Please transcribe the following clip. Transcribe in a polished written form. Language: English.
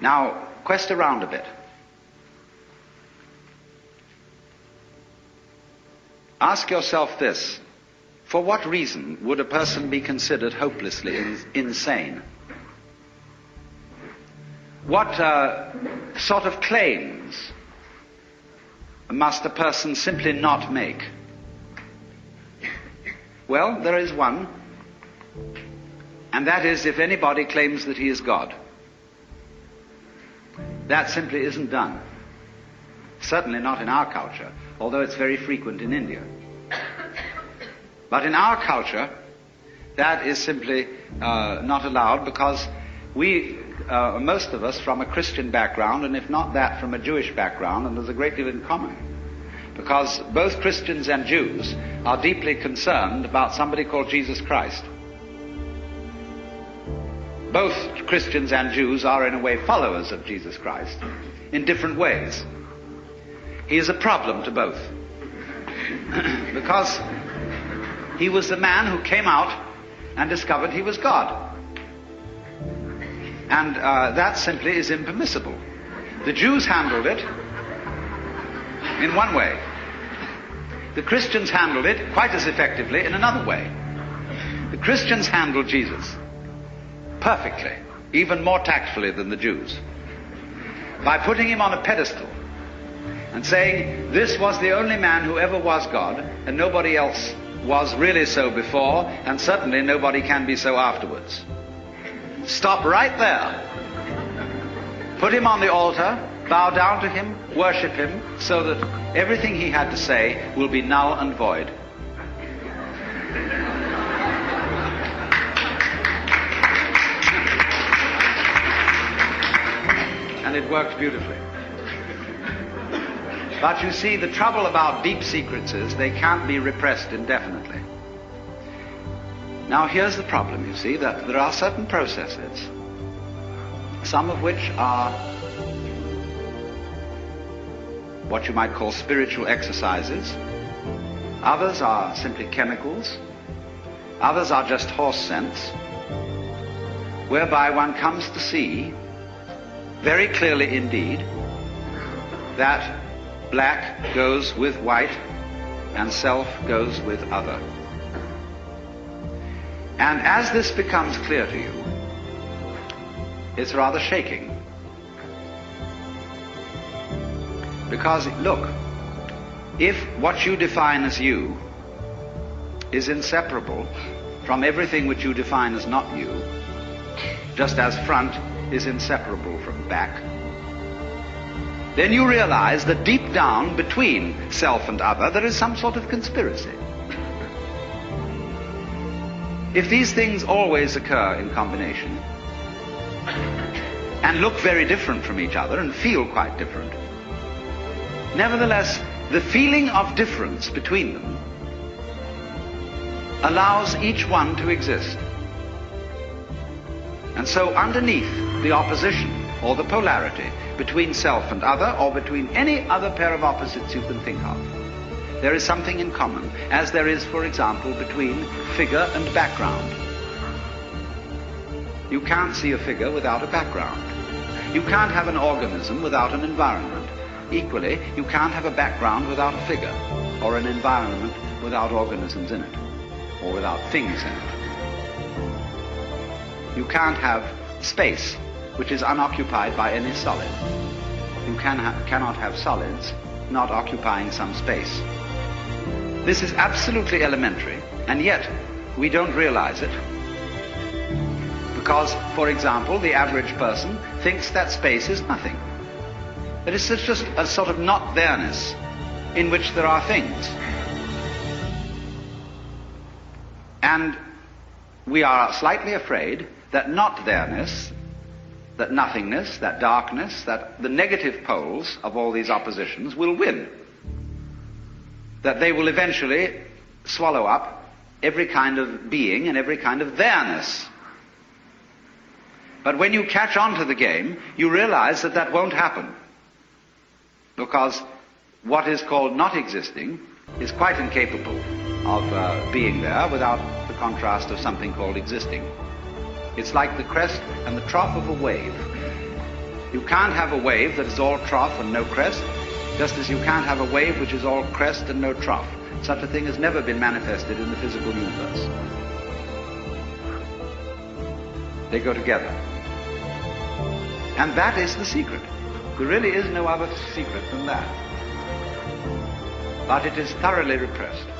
Now, quest around a bit. Ask yourself this: for what reason would a person be considered hopelessly insane? What sort of claims must a person simply not make? Well, there is one, and that is if anybody claims that he is God. That simply isn't done. Certainly not in our culture, although it's very frequent in India. But in our culture, that is simply not allowed, because we, most of us, from a Christian background, and if not that, from a Jewish background, and there's a great deal in common. Because both Christians and Jews are deeply concerned about somebody called Jesus Christ. Both Christians and Jews are in a way followers of Jesus Christ, in different ways. He is a problem to both. Because he was the man who came out and discovered he was God. And that simply is impermissible. The Jews handled it in one way. The Christians handled it quite as effectively in another way. The Christians handled Jesus perfectly, even more tactfully than the Jews, by putting him on a pedestal and saying this was the only man who ever was God, and nobody else was really so before, and certainly nobody can be so afterwards. Stop right there. Put him on the altar, bow down to him, worship him, so that everything he had to say will be null and void. And it worked beautifully. But you see, the trouble about deep secrets is they can't be repressed indefinitely. Now here's the problem, you see, that there are certain processes, some of which are what you might call spiritual exercises. Others are simply chemicals. Others are just horse sense, whereby one comes to see very clearly indeed that black goes with white and self goes with other. And as this becomes clear to you, it's rather shaking. Because, look, if what you define as you is inseparable from everything which you define as not you, just as front is inseparable from back, then you realize that deep down between self and other there is some sort of conspiracy. If these things always occur in combination and look very different from each other and feel quite different, nevertheless the feeling of difference between them allows each one to exist. And so underneath the opposition or the polarity between self and other, or between any other pair of opposites you can think of, there is something in common, as there is, for example, between figure and background. You can't see a figure without a background. You can't have an organism without an environment. Equally, you can't have a background without a figure, or an environment without organisms in it, or without things in it. You can't have space which is unoccupied by any solid. You cannot have solids not occupying some space. This is absolutely elementary, and yet we don't realize it. Because, for example, the average person thinks that space is nothing. That it's just a sort of not there-ness in which there are things. And we are slightly afraid that not there-ness, that nothingness, that darkness, that the negative poles of all these oppositions will win. That they will eventually swallow up every kind of being and every kind of there-ness. But when you catch on to the game, you realize that that won't happen. Because what is called not existing is quite incapable of being there without the contrast of something called existing. It's like the crest and the trough of a wave. You can't have a wave that is all trough and no crest, just as you can't have a wave which is all crest and no trough. Such a thing has never been manifested in the physical universe. They go together. And that is the secret. There really is no other secret than that. But it is thoroughly repressed.